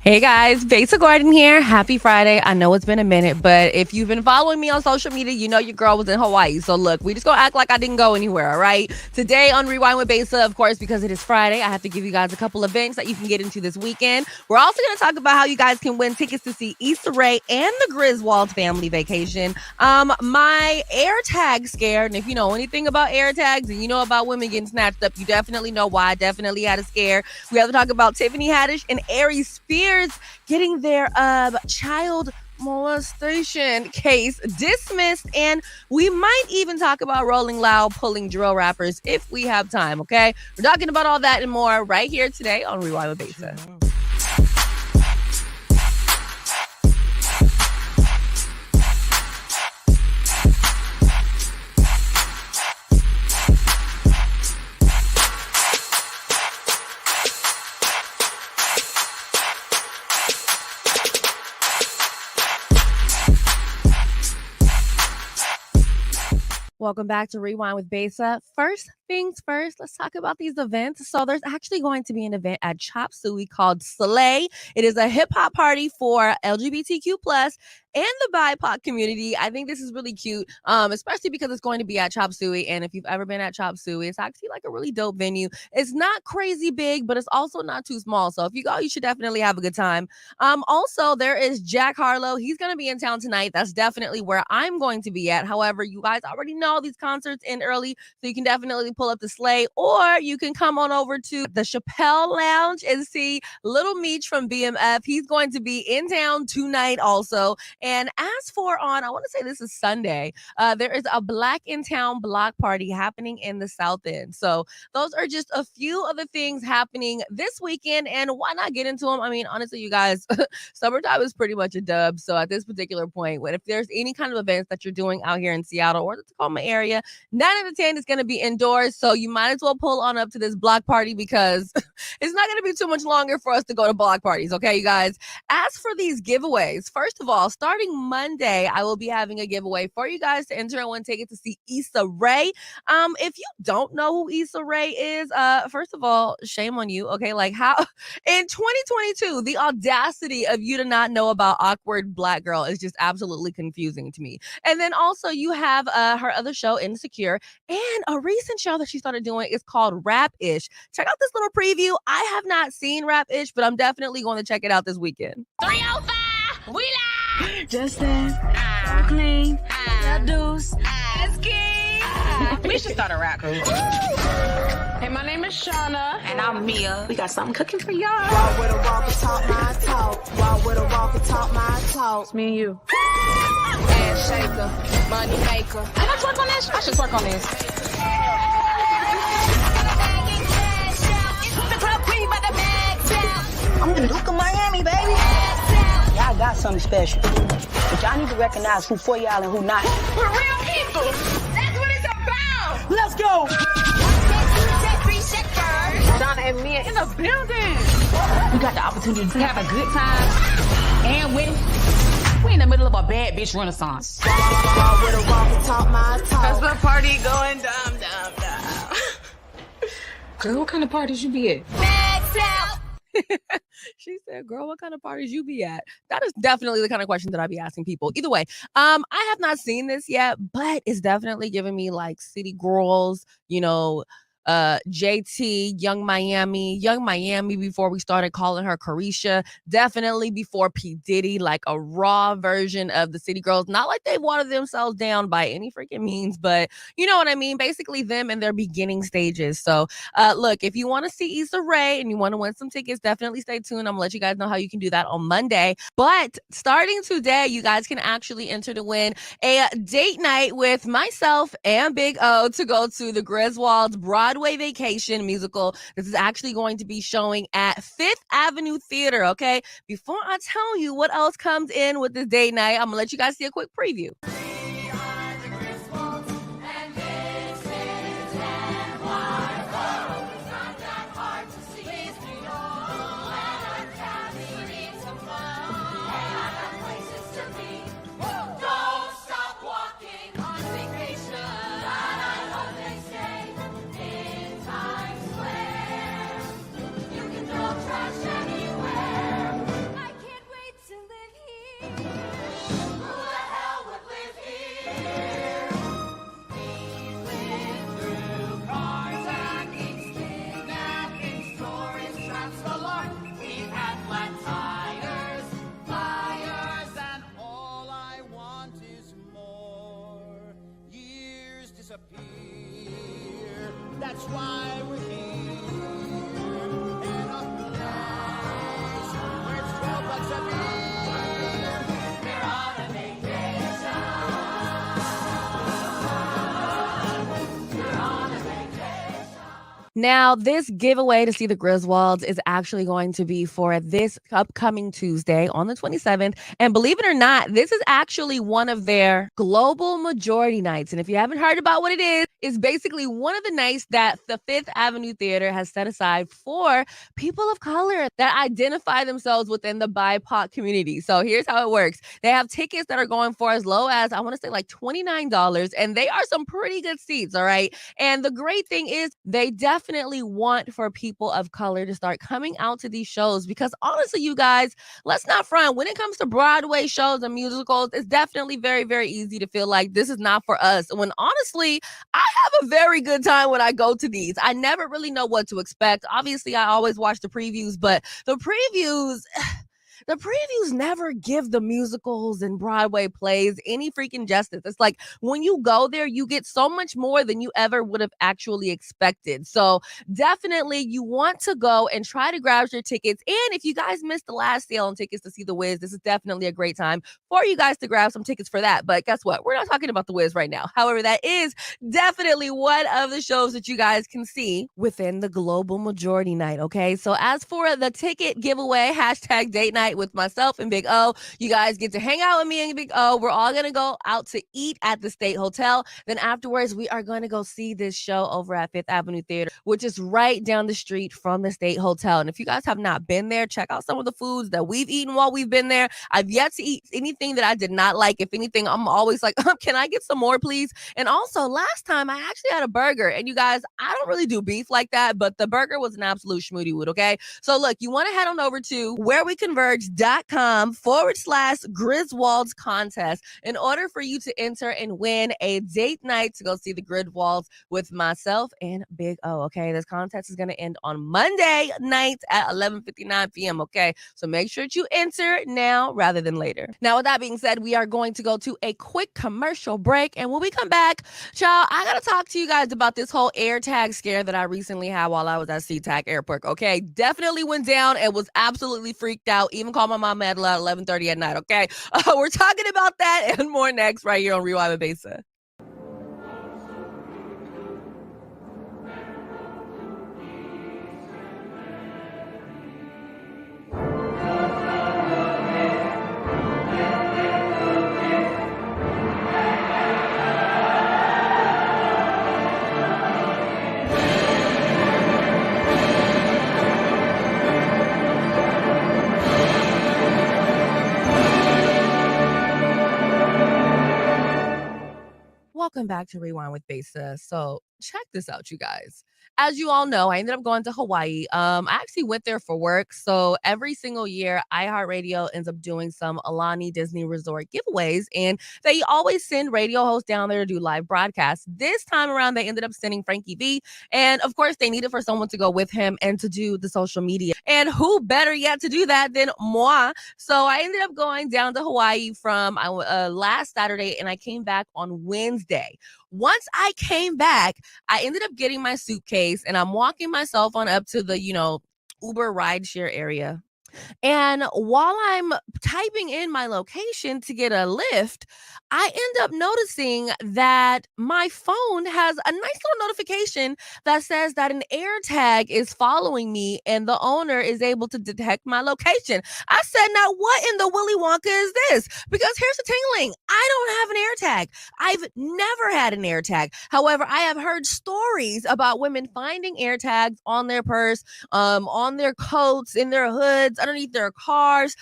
Hey guys, Besa Gordon here. Happy Friday. I know it's been a minute, but if you've been following me on social media, you know your girl was in Hawaii. So look, we just gonna act like I didn't go anywhere, all right? Today on Rewind with Besa, of course, because it is Friday, I have to give you guys a couple events that you can get into this weekend. We're also gonna talk about how you guys can win tickets to see Issa Rae and the Griswold family vacation. My AirTag scare, and if you know anything about AirTags and you know about women getting snatched up, you definitely know why I definitely had a scare. We have to talk about Tiffany Haddish and Aries getting their child molestation case dismissed, and we might even talk about Rolling Loud pulling drill rappers if we have time. Okay, we're talking about all that and more right here today on Rewind with Besa. Welcome back to Rewind with Besa. First things first, let's talk about these events. So there's actually going to be an event at Chop Suey called Slay. It is a hip hop party for LGBTQ plus and the BIPOC community. I think this is really cute, especially because it's going to be at Chop Suey. And if you've ever been at Chop Suey, it's actually like a really dope venue. It's not crazy big, but it's also not too small. So if you go, you should definitely have a good time. Also, there is Jack Harlow. He's going to be in town tonight. That's definitely where I'm going to be at. However, you guys already know these concerts end early, so you can definitely pull up the sleigh, or you can come on over to the Chappelle Lounge and see Little Meech from BMF. He's going to be in town tonight also. And as for I want to say this is Sunday, there is a Black in Town block party happening in the Southend. So those are just a few of the things happening this weekend, and why not get into them? I mean, honestly, you guys, summertime is pretty much a dub. So at this particular point, if there's any kind of events that you're doing out here in Seattle or the Tacoma area, 9 out of 10 is going to be indoors. So you might as well pull on up to this block party because it's not going to be too much longer for us to go to block parties. Okay, you guys. As for these giveaways, first of all, starting Monday, I will be having a giveaway for you guys to enter and win tickets to see Issa Rae. If you don't know who Issa Rae is, first of all, shame on you. Okay, like how in 2022, the audacity of you to not know about Awkward Black Girl is just absolutely confusing to me. And then also you have her other show, Insecure, and a recent show that she started doing is called Rap-ish. Check out this little preview. I have not seen Rap-ish, but I'm definitely going to check it out this weekend. 305, we live. Justin, clean, deuce, king. We should start a rap group. Hey, my name is Shauna. And I'm Mia. We got something cooking for y'all. Walk with a walk and talk my talk. Walk with a walk and talk my talk. It's me and you. Ass shaker, money maker. Can I twerk on this? I should twerk on this. I'm the Duke of Miami, baby. Y'all got something special. But y'all need to recognize who for y'all and who not. We're real people. That's what it's about. Let's go. Shauna and Mia in the building. We got the opportunity to have a good time and win. We in the middle of a bad bitch renaissance. Walk with a walk and talk my That's talk. the party going down. Girl, what kind of parties you be at? She said, girl, what kind of parties you be at? That is definitely the kind of question that I'd be asking people. Either way, I have not seen this yet, but it's definitely giving me like City Girls, JT, Young Miami before we started calling her Carisha, definitely before P. Diddy, like a raw version of the City Girls. Not like they watered themselves down by any freaking means, but you know what I mean? Basically them in their beginning stages. So look, if you want to see Issa Rae and you want to win some tickets, definitely stay tuned. I'm gonna let you guys know how you can do that on Monday. But starting today, you guys can actually enter to win a date night with myself and Big O to go to the Griswold's Broadway Vacation musical. This is actually going to be showing at Fifth Avenue Theater, okay? Before I tell you what else comes in with this date night, I'm gonna let you guys see a quick preview. Now, this giveaway to see the Griswolds is actually going to be for this upcoming Tuesday on the 27th. And believe it or not, this is actually one of their global majority nights. And if you haven't heard about what it is, it's basically one of the nights that the Fifth Avenue Theater has set aside for people of color that identify themselves within the BIPOC community. So here's how it works. They have tickets that are going for as low as, I want to say like $29, and they are some pretty good seats, all right? And the great thing is they definitely want for people of color to start coming out to these shows because honestly, you guys, let's not front. When it comes to Broadway shows and musicals, it's definitely very, very easy to feel like this is not for us. When honestly, I have a very good time when I go to these. I never really know what to expect. Obviously, I always watch the previews, but the previews never give the musicals and Broadway plays any freaking justice. It's like when you go there, you get so much more than you ever would have actually expected. So definitely you want to go and try to grab your tickets. And if you guys missed the last sale on tickets to see The Wiz, this is definitely a great time for you guys to grab some tickets for that. But guess what? We're not talking about The Wiz right now. However, that is definitely one of the shows that you guys can see within the global majority night. Okay. So as for the ticket giveaway, hashtag date night with myself and Big O, you guys get to hang out with me and Big O. We're all going to go out to eat at the State Hotel. Then afterwards, we are going to go see this show over at Fifth Avenue Theater, which is right down the street from the State Hotel. And if you guys have not been there, check out some of the foods that we've eaten while we've been there. I've yet to eat anything that I did not like. If anything, I'm always like, can I get some more, please? And also, last time I actually had a burger. And you guys, I don't really do beef like that, but the burger was an absolute schmooty wood, okay? So look, you want to head on over to whereweconverge.com/Griswolds contest in order for you to enter and win a date night to go see the Griswolds with myself and Big O, okay? This contest is going to end on Monday night at 11:59 p.m., okay? So make sure that you enter now rather than later. Now, with that being said, we are going to go to a quick commercial break, and when we come back, y'all, I got to talk to you guys about this whole AirTag scare that I recently had while I was at SeaTac Airport, okay? Definitely went down and was absolutely freaked out. Even called my mom at 11:30 at night, okay? We're talking about that and more next right here on Rewind with Besa. Welcome back to Rewind with Besa. So check this out, you guys. As you all know, I ended up going to Hawaii. I actually went there for work. So every single year, iHeartRadio ends up doing some Alani Disney Resort giveaways. And they always send radio hosts down there to do live broadcasts. This time around, they ended up sending Frankie V. And of course, they needed for someone to go with him and to do the social media. And who better yet to do that than moi? So I ended up going down to Hawaii from last Saturday, and I came back on Wednesday. Once I came back, I ended up getting my suitcase and I'm walking myself on up to the, Uber rideshare area. And while I'm typing in my location to get a lift, I end up noticing that my phone has a nice little notification that says that an AirTag is following me and the owner is able to detect my location. I said, now what in the Willy Wonka is this? Because here's the tingling. I don't have an AirTag. I've never had an AirTag. However, I have heard stories about women finding AirTags on their purse, on their coats, in their hoods, underneath their cars,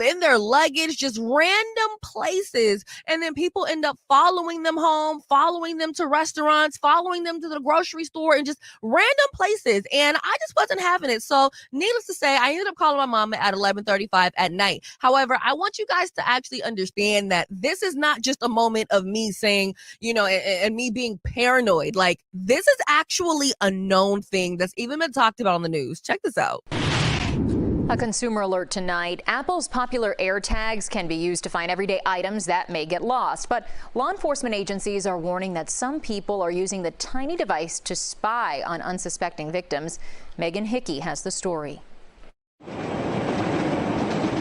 in their luggage, just random places. And then people end up following them home, following them to restaurants, following them to the grocery store, and just random places. And I just wasn't having it. So needless to say, I ended up calling my mom at 11:35 at night. However, I want you guys to actually understand that this is not just a moment of me saying, and me being paranoid. Like, this is actually a known thing that's even been talked about on the news. Check this out. A consumer alert tonight. Apple's popular AirTags can be used to find everyday items that may get lost. But law enforcement agencies are warning that some people are using the tiny device to spy on unsuspecting victims. Megan Hickey has the story.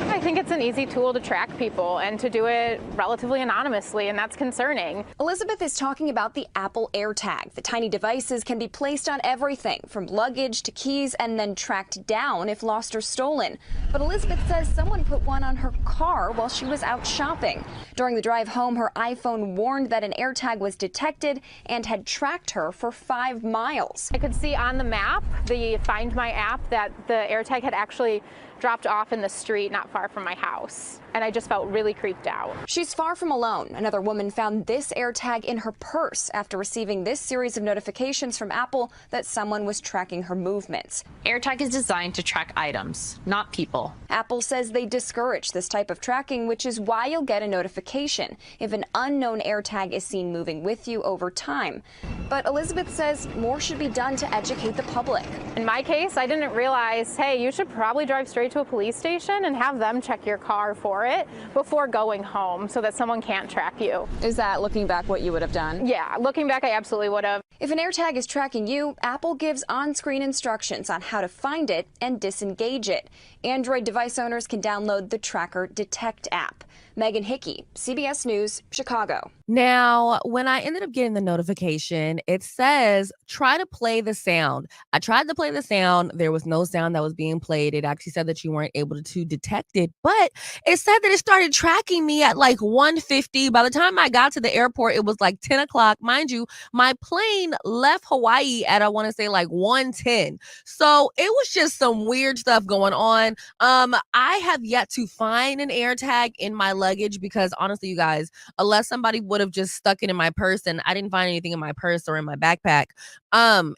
I think it's it's an easy tool to track people and to do it relatively anonymously, and that's concerning. Elizabeth is talking about the Apple AirTag. The tiny devices can be placed on everything from luggage to keys and then tracked down if lost or stolen. But Elizabeth says someone put one on her car while she was out shopping. During the drive home, her iPhone warned that an AirTag was detected and had tracked her for 5 miles. I could see on the map, the Find My app, that the AirTag had actually dropped off in the street not far from my house, and I just felt really creeped out. She's far from alone. Another woman found this AirTag in her purse after receiving this series of notifications from Apple that someone was tracking her movements. AirTag is designed to track items, not people. Apple says they discourage this type of tracking, which is why you'll get a notification if an unknown AirTag is seen moving with you over time. But Elizabeth says more should be done to educate the public. In my case, I didn't realize, hey, you should probably drive straight to a police station and have them check your car for it before going home so that someone can't track you. Is that, looking back, what you would have done? Yeah, looking back, I absolutely would have. If an AirTag is tracking you, Apple gives on-screen instructions on how to find it and disengage it. Android device owners can download the Tracker Detect app. Megan Hickey, CBS News, Chicago. Now, when I ended up getting the notification, it says, try to play the sound. I tried to play the sound. There was no sound that was being played. It actually said that you weren't able to detect it, but it said that it started tracking me at like 1:50. By the time I got to the airport, it was like 10 o'clock. Mind you, my plane left Hawaii at, I want to say, like 1:10. So it was just some weird stuff going on. I have yet to find an AirTag in my luggage because honestly, you guys, unless somebody would have just stuck it in my purse and I didn't find anything in my purse or in my backpack,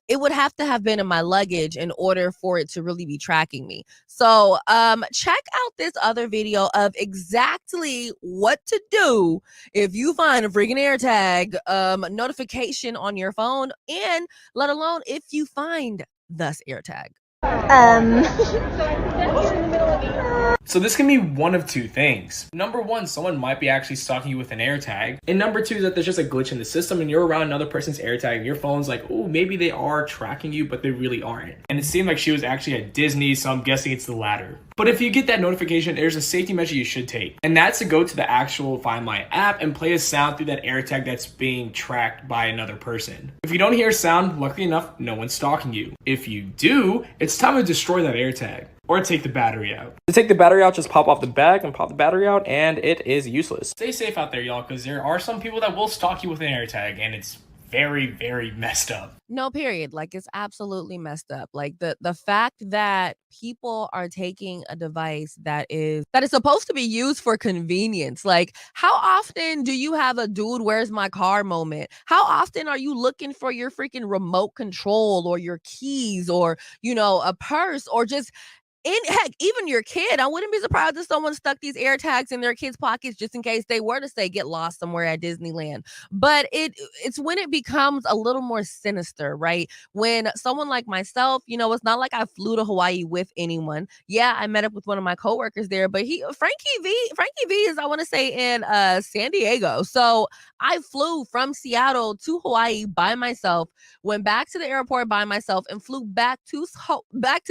it would have to have been in my luggage in order for it to really be tracking me. So check out this other video of exactly what to do if you find a freaking AirTag notification on your phone, and let alone if you find this AirTag. So this can be one of two things. Number one, someone might be actually stalking you with an AirTag. And number two is that there's just a glitch in the system and you're around another person's AirTag and your phone's like, oh, maybe they are tracking you, but they really aren't. And it seemed like she was actually at Disney, so I'm guessing it's the latter. But if you get that notification, there's a safety measure you should take. And that's to go to the actual Find My app and play a sound through that AirTag that's being tracked by another person. If you don't hear a sound, luckily enough, no one's stalking you. If you do, it's time to destroy that AirTag. Or take the battery out. To take the battery out, just pop off the bag and pop the battery out, and it is useless. Stay safe out there, y'all, because there are some people that will stalk you with an AirTag, and it's very, very messed up. No, period. Like, it's absolutely messed up. Like, the fact that people are taking a device that is supposed to be used for convenience. Like, how often do you have a dude, where's my car moment? How often are you looking for your freaking remote control or your keys or, you know, a purse or just heck, even your kid? I wouldn't be surprised if someone stuck these AirTags in their kids' pockets just in case they were to say get lost somewhere at Disneyland. But it's when it becomes a little more sinister, right? When someone like myself, you know, it's not like I flew to Hawaii with anyone. Yeah, I met up with one of my coworkers there, but Frankie V is, I want to say, in San Diego. So I flew from Seattle to Hawaii by myself, went back to the airport by myself, and flew back to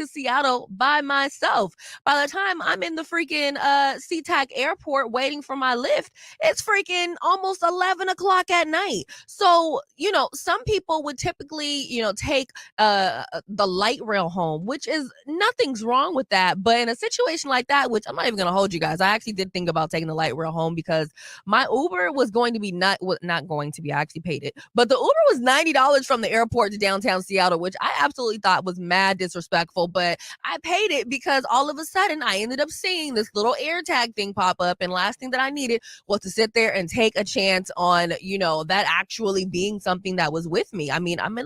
Seattle by myself. By the time I'm in the freaking SeaTac airport waiting for my lift, it's freaking almost 11 o'clock at night. So, you know, some people would typically, you know, take the light rail home, which is nothing's wrong with that. But in a situation like that, which I'm not even going to hold you guys, I actually did think about taking the light rail home because my Uber was going to be not going to be, I actually paid it, but the Uber was $90 from the airport to downtown Seattle, which I absolutely thought was mad disrespectful, but I paid it because all of a sudden I ended up seeing this little AirTag thing pop up, and last thing that I needed was to sit there and take a chance on, you know, that actually being something that was with me. I mean, I'm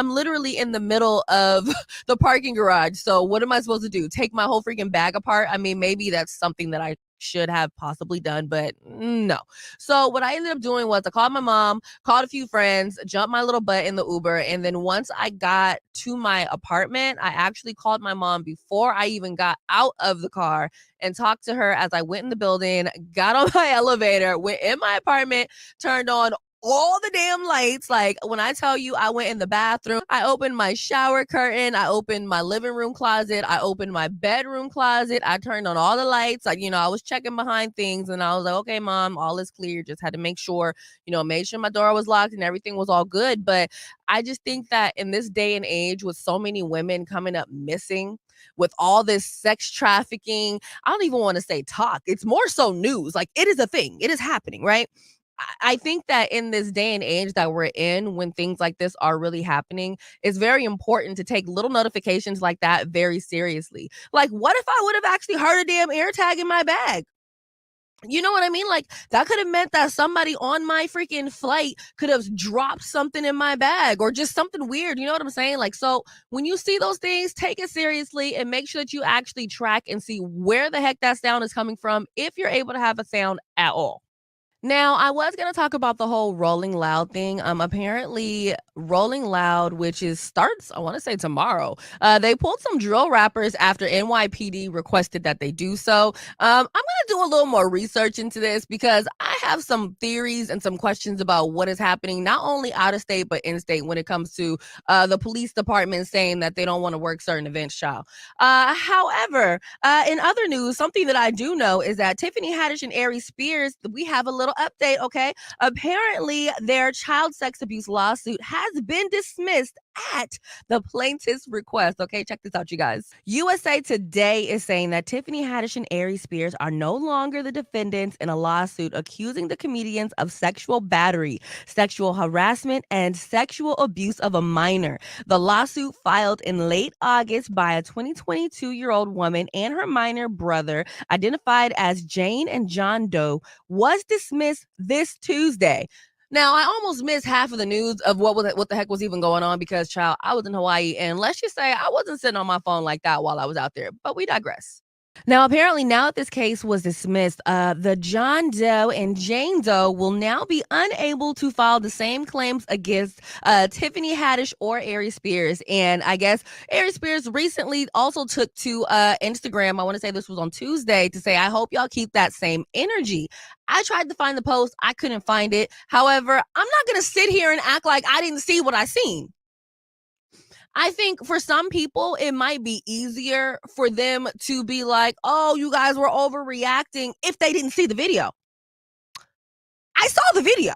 literally in the middle of the parking garage, so what am I supposed to do? Take my whole freaking bag apart? I mean, maybe that's something that I should have possibly done, but no. So what I ended up doing was I called my mom, called a few friends, jumped my little butt in the Uber, and then once I got to my apartment, I actually called my mom before I even got out of the car and talked to her as I went in the building, got on my elevator, went in my apartment, turned on all the damn lights. Like, when I tell you, I went in the bathroom, I opened my shower curtain, I opened my living room closet, I opened my bedroom closet, I turned on all the lights. Like, I was checking behind things, and I was like, okay, mom, all is clear. Just had to make sure, made sure my door was locked and everything was all good. But I just think that in this day and age, with so many women coming up missing, with all this sex trafficking, I don't even want to say talk. It's more so news. Like, it is a thing. It is happening, right? I think that in this day and age that we're in, when things like this are really happening, it's very important to take little notifications like that very seriously. Like, what if I would have actually heard a damn AirTag in my bag? You know what I mean? Like, that could have meant that somebody on my freaking flight could have dropped something in my bag or just something weird. You know what I'm saying? Like, so when you see those things, take it seriously and make sure that you actually track and see where the heck that sound is coming from, if you're able to have a sound at all. Now, I was going to talk about the whole Rolling Loud thing. Apparently, Rolling Loud, which starts, I want to say tomorrow, they pulled some drill rappers after NYPD requested that they do so. I'm going to do a little more research into this because I have some theories and some questions about what is happening, not only out of state, but in state when it comes to the police department saying that they don't want to work certain events, child. However, in other news, something that I do know is that Tiffany Haddish and Aries Spears, we have a little update, okay? Apparently, their child sex abuse lawsuit has been dismissed at the plaintiff's request. Okay, check this out, you guys. USA Today is saying that Tiffany Haddish and Aries Spears are no longer the defendants in a lawsuit accusing the comedians of sexual battery, sexual harassment, and sexual abuse of a minor. The lawsuit, filed in late August by a 22-year-old woman and her minor brother, identified as Jane and John Doe, was dismissed this Tuesday. Now, I almost missed half of the news of what the heck was even going on because, child, I was in Hawaii, and let's just say I wasn't sitting on my phone like that while I was out there, but we digress. Now, apparently, now that this case was dismissed, the John Doe and Jane Doe will now be unable to file the same claims against Tiffany Haddish or Aries Spears. And I guess Aries Spears recently also took to Instagram, I want to say this was on Tuesday, to say, I hope y'all keep that same energy. I tried to find the post. I couldn't find it. However, I'm not going to sit here and act like I didn't see what I seen. I think for some people, it might be easier for them to be like, oh, you guys were overreacting if they didn't see the video. I saw the video.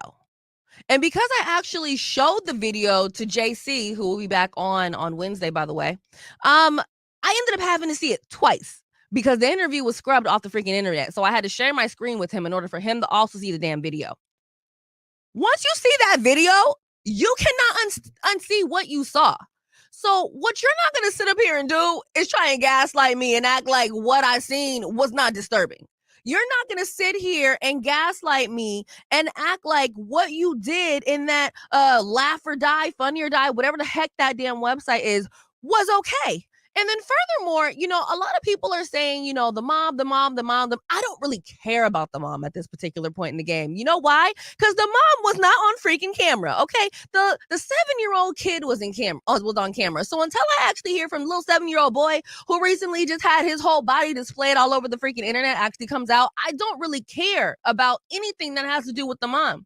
And because I actually showed the video to JC, who will be back on Wednesday, by the way, I ended up having to see it twice because the interview was scrubbed off the freaking internet. So I had to share my screen with him in order for him to also see the damn video. Once you see that video, you cannot unsee what you saw. So what you're not going to sit up here and do is try and gaslight me and act like what I seen was not disturbing. You're not going to sit here and gaslight me and act like what you did in that Laugh or Die, Funny or Die, whatever the heck that damn website is, was okay. And then furthermore, a lot of people are saying, the mom. I don't really care about the mom at this particular point in the game. You know why? Because the mom was not on freaking camera, okay? The 7-year-old kid was on camera. So until I actually hear from the little 7-year-old boy who recently just had his whole body displayed all over the freaking internet actually comes out, I don't really care about anything that has to do with the mom.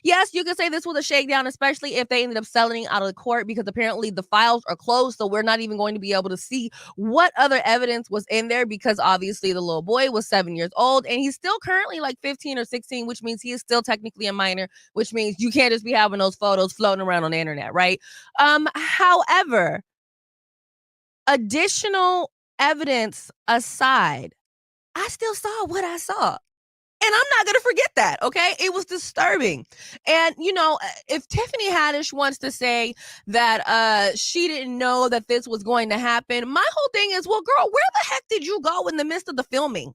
Yes, you could say this was a shakedown, especially if they ended up selling out of the court, because apparently the files are closed. So we're not even going to be able to see what other evidence was in there, because obviously the little boy was 7 years old and he's still currently like 15 or 16, which means he is still technically a minor, which means you can't just be having those photos floating around on the internet, right? However, additional evidence aside, I still saw what I saw. And I'm not going to forget that, okay? It was disturbing. And, if Tiffany Haddish wants to say that she didn't know that this was going to happen, my whole thing is, well, girl, where the heck did you go in the midst of the filming?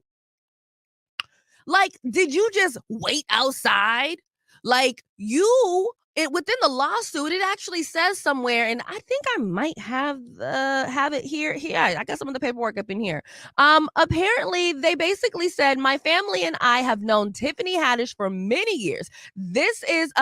Like, did you just wait outside? Like, within the lawsuit, it actually says somewhere, and I think I might have it here. I got some of the paperwork up in here. Apparently, they basically said, my family and I have known Tiffany Haddish for many years. This is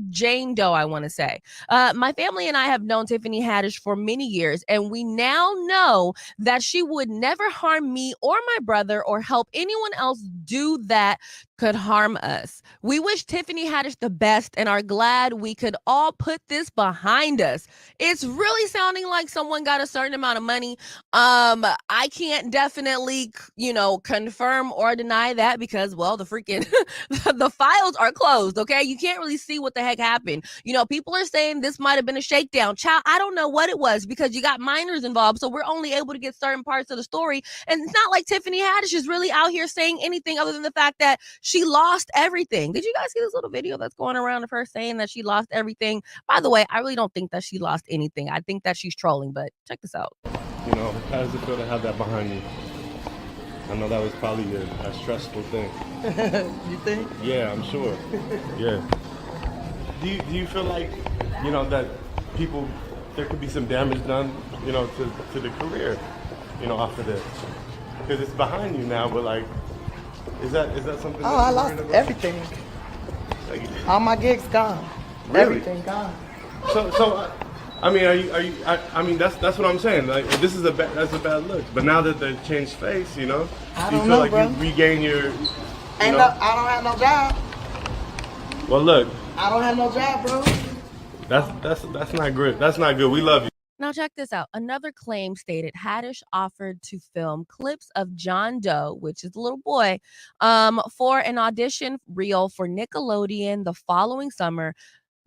Jane Doe, I want to say. My family and I have known Tiffany Haddish for many years, and we now know that she would never harm me or my brother or help anyone else do that could harm us. We wish Tiffany Haddish the best and are glad we could all put this behind us. It's really sounding like someone got a certain amount of money. I can't definitely, confirm or deny that because, well, the freaking the files are closed, okay? You can't really see what the heck happened. People are saying this might have been a shakedown. Child, I don't know what it was because you got minors involved, so we're only able to get certain parts of the story. And it's not like Tiffany Haddish is really out here saying anything other than the fact that she lost everything. Did you guys see this little video that's going around of her saying that she lost everything? By the way, I really don't think that she lost anything. I think that she's trolling, but check this out. How does it feel to have that behind you? I know that was probably a stressful thing. You think? Yeah, I'm sure. Yeah. Do you feel like, that there could be some damage done, to the career, off of this? Because it's behind you now, but like, is that something? Oh, I lost everything. All my gigs gone. Really? Everything gone. So, I mean, are you? I mean, that's what I'm saying. Like, that's a bad look. But now that they changed face, do you feel like bro. you regain your? I don't have no job. Well, look. I don't have no job, bro. That's not good. That's not good. We love you. Now check this out. Another claim stated Haddish offered to film clips of John Doe, which is the little boy, for an audition reel for Nickelodeon the following summer,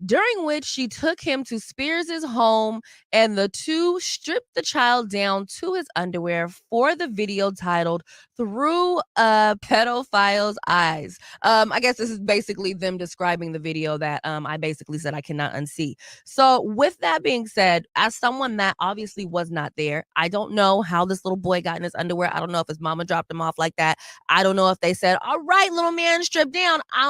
during which she took him to Spears' home and the two stripped the child down to his underwear for the video titled Through a Pedophile's Eyes. I guess this is basically them describing the video that I basically said I cannot unsee. So with that being said, as someone that obviously was not there, I don't know how this little boy got in his underwear. I don't know if his mama dropped him off like that. I don't know if they said, all right, little man, strip down. I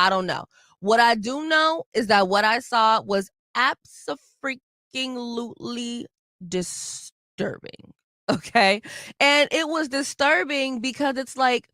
don't know. What I do know is that what I saw was abso-freaking-lutely disturbing, okay? And it was disturbing because it's like,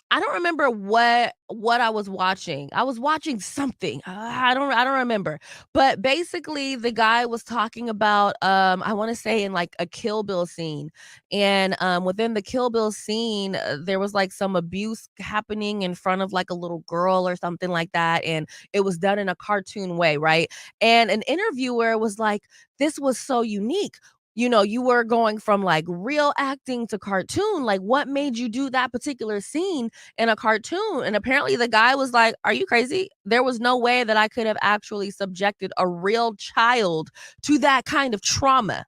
I don't remember what I was watching. I was watching something. I don't remember. But basically the guy was talking about I want to say in like a Kill Bill scene. And within the Kill Bill scene, there was like some abuse happening in front of like a little girl or something like that, and it was done in a cartoon way, right? And an interviewer was like, this was so unique. You were going from like real acting to cartoon. Like, what made you do that particular scene in a cartoon? And apparently the guy was like, are you crazy? There was no way that I could have actually subjected a real child to that kind of trauma.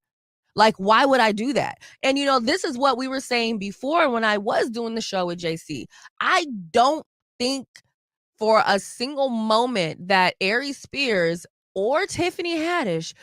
Like, why would I do that? And, this is what we were saying before when I was doing the show with JC. I don't think for a single moment that Aries Spears or Tiffany Haddish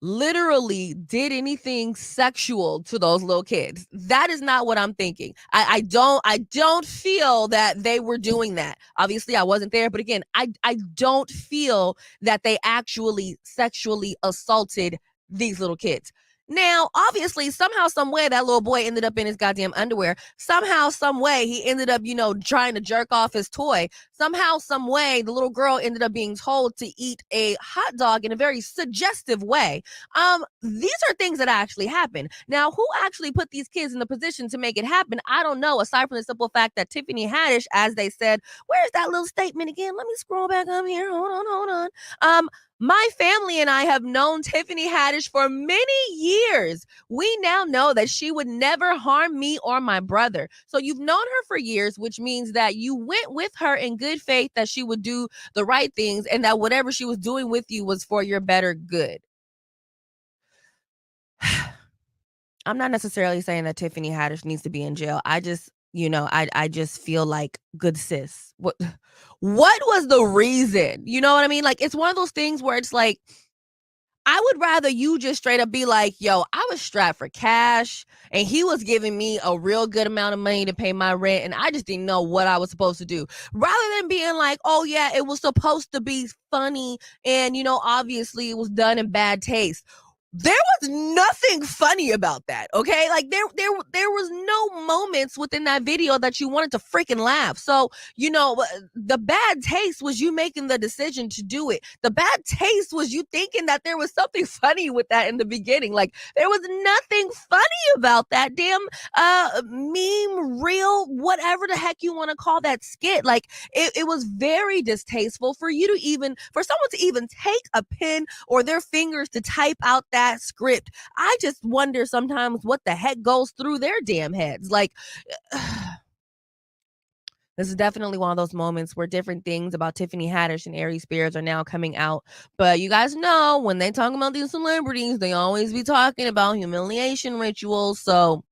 literally did anything sexual to those little kids. That is not what I'm thinking. I don't feel that they were doing that. Obviously, I wasn't there, but again, I don't feel that they actually sexually assaulted these little kids. Now, obviously, somehow, some way, that little boy ended up in his goddamn underwear. Somehow, some way, he ended up, trying to jerk off his toy. Somehow, some way, the little girl ended up being told to eat a hot dog in a very suggestive way. These are things that actually happen. Now, who actually put these kids in the position to make it happen? I don't know, aside from the simple fact that Tiffany Haddish, as they said, where's that little statement again? Let me scroll back up here. Hold on. My family and I have known Tiffany Haddish for many years. We now know that she would never harm me or my brother. So you've known her for years, which means that you went with her in good faith that she would do the right things and that whatever she was doing with you was for your better good. I'm not necessarily saying that Tiffany Haddish needs to be in jail. I just feel like, good sis, what was the reason? You know what I mean? Like, it's one of those things where it's like, I would rather you just straight up be like, yo, I was strapped for cash and he was giving me a real good amount of money to pay my rent and I just didn't know what I was supposed to do. Rather than being like, oh yeah, it was supposed to be funny and, obviously it was done in bad taste. There was nothing funny about that, okay? Like, there was no moments within that video that you wanted to freaking laugh. So, the bad taste was you making the decision to do it. The bad taste was you thinking that there was something funny with that in the beginning. Like, there was nothing funny about that damn meme reel whatever the heck you want to call that skit. Like, it was very distasteful for someone to even take a pen or their fingers to type out that script. I just wonder sometimes what the heck goes through their damn heads. Like, this is definitely one of those moments where different things about Tiffany Haddish and Aries Spears are now coming out. But you guys know, when they talk about these celebrities, they always be talking about humiliation rituals. So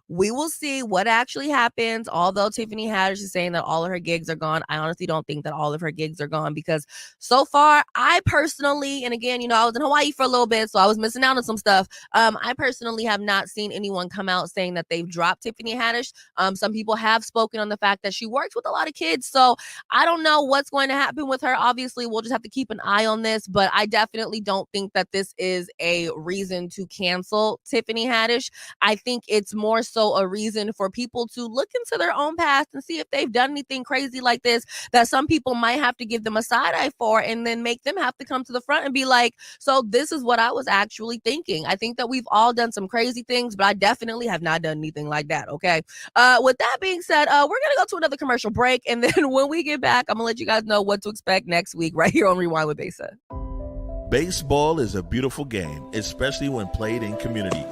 we will see what actually happens. Although Tiffany Haddish is saying that all of her gigs are gone, I honestly don't think that all of her gigs are gone, because so far, I personally, and again, I was in Hawaii for a little bit, so I was missing out on some stuff. I personally have not seen anyone come out saying that they've dropped Tiffany Haddish. Some people have spoken on the fact that she works with a lot of kids, so I don't know what's going to happen with her. Obviously, we'll just have to keep an eye on this, but I definitely don't think that this is a reason to cancel Tiffany Haddish. I think it's more so a reason for people to look into their own past and see if they've done anything crazy like this that some people might have to give them a side eye for, and then make them have to come to the front and be like, so this is what I was actually thinking. I think that we've all done some crazy things, but I definitely have not done anything like that. Okay. With that being said, we're going to go to another commercial break. And then when we get back, I'm going to let you guys know what to expect next week right here on Rewind with Besa. Baseball is a beautiful game, especially when played in community.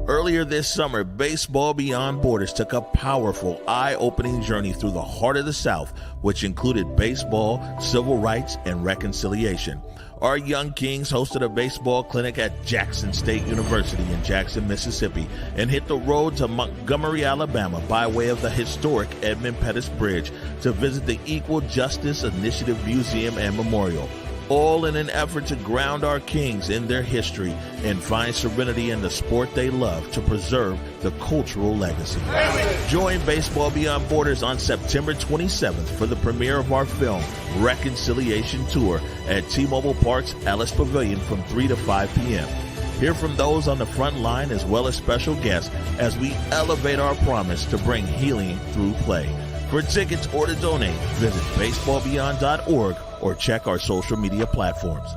Earlier this summer, Baseball Beyond Borders took a powerful, eye-opening journey through the heart of the South, which included baseball, civil rights, and reconciliation. Our young kings hosted a baseball clinic at Jackson State University in Jackson, Mississippi, and hit the road to Montgomery, Alabama by way of the historic Edmund Pettus Bridge to visit the Equal Justice Initiative Museum and Memorial, all in an effort to ground our kings in their history and find serenity in the sport they love to preserve the cultural legacy. Join Baseball Beyond Borders on September 27th for the premiere of our film, Reconciliation Tour, at T-Mobile Park's Ellis Pavilion from 3 to 5 p.m. Hear from those on the front line as well as special guests as we elevate our promise to bring healing through play. For tickets or to donate, visit baseballbeyond.org or check our social media platforms.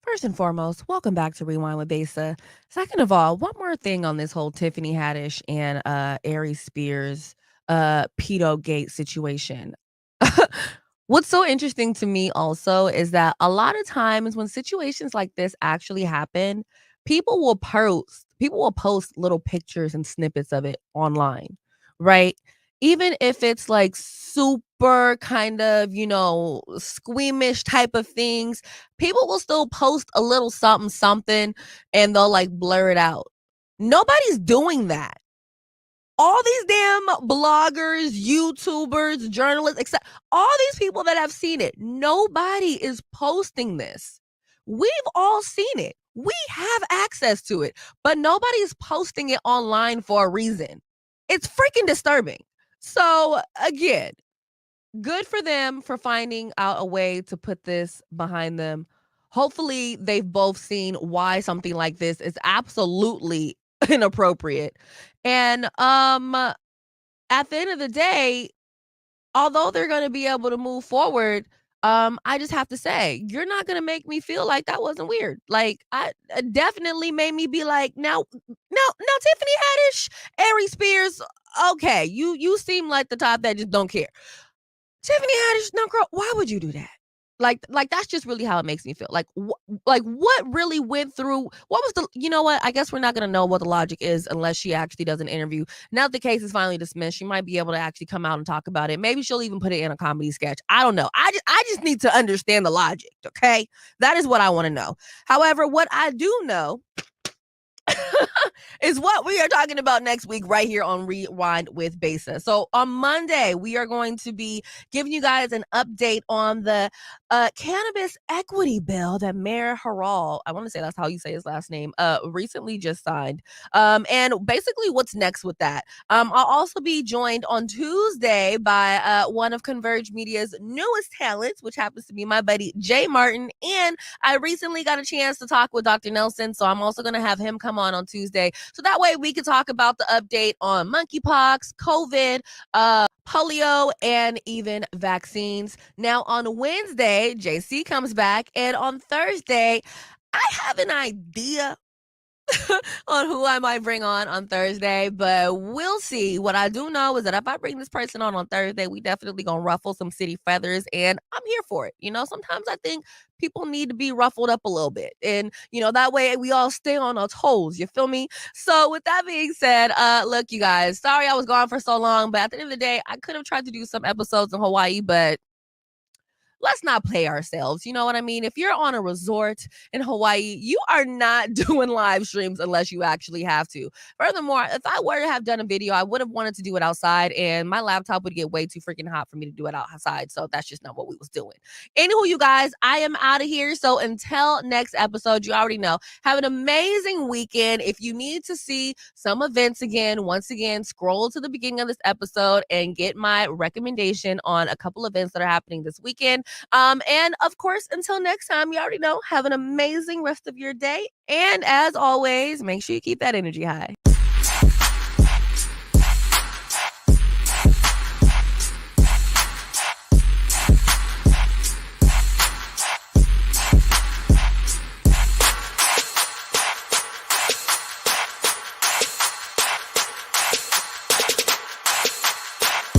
First and foremost, welcome back to Rewind with Besa. Second of all, one more thing on this whole Tiffany Haddish and Aries Spears pedo-gate situation. What's so interesting to me also is that a lot of times when situations like this actually happen, people will post little pictures and snippets of it online, right? Even if it's like super kind of, squeamish type of things, people will still post a little something and they'll like blur it out. Nobody's doing that. All these damn bloggers, YouTubers, journalists, except all these people that have seen it, nobody is posting this. We've all seen it. We have access to it, but nobody's posting it online for a reason. It's freaking disturbing. So again, good for them for finding out a way to put this behind them. Hopefully they've both seen why something like this is absolutely inappropriate. And at the end of the day, although they're going to be able to move forward, I just have to say, you're not going to make me feel like that wasn't weird. Like, I definitely made me be like, no, Tiffany Haddish, Aries Spears, okay, you seem like the type that just don't care. Tiffany Haddish, no, girl, why would you do that? Like that's just really how it makes me feel. Like what really went through? What was the? You know what? I guess we're not gonna know what the logic is unless she actually does an interview. Now that the case is finally dismissed, she might be able to actually come out and talk about it. Maybe she'll even put it in a comedy sketch. I don't know. I just need to understand the logic. Okay, that is what I want to know. However, what I do know is what we are talking about next week right here on Rewind with Besa. So on Monday, we are going to be giving you guys an update on the cannabis equity bill that Mayor Harlow, I want to say that's how you say his last name, recently just signed. And basically what's next with that. I'll also be joined on Tuesday by one of Converge Media's newest talents, which happens to be my buddy Jay Martin. And I recently got a chance to talk with Dr. Nelson, so I'm also going to have him come on Tuesday. So that way we can talk about the update on monkeypox, COVID, polio, and even vaccines. Now on Wednesday, JC comes back, and on Thursday, I have an idea on who I might bring on Thursday, but we'll see. What I do know is that if I bring this person on Thursday, we definitely gonna ruffle some city feathers, and I'm here for it. Sometimes I think people need to be ruffled up a little bit, and that way we all stay on our toes. You feel me? So with that being said, look, you guys, sorry I was gone for so long, but at the end of the day, I could have tried to do some episodes in Hawaii, but let's not play ourselves. You know what I mean? If you're on a resort in Hawaii, you are not doing live streams unless you actually have to. Furthermore, if I were to have done a video, I would have wanted to do it outside, and my laptop would get way too freaking hot for me to do it outside. So that's just not what we was doing. Anywho, you guys, I am out of here. So until next episode, you already know, have an amazing weekend. If you need to see some events again, once again, scroll to the beginning of this episode and get my recommendation on a couple events that are happening this weekend. And of course, until next time, you already know, have an amazing rest of your day. And as always, make sure you keep that energy high.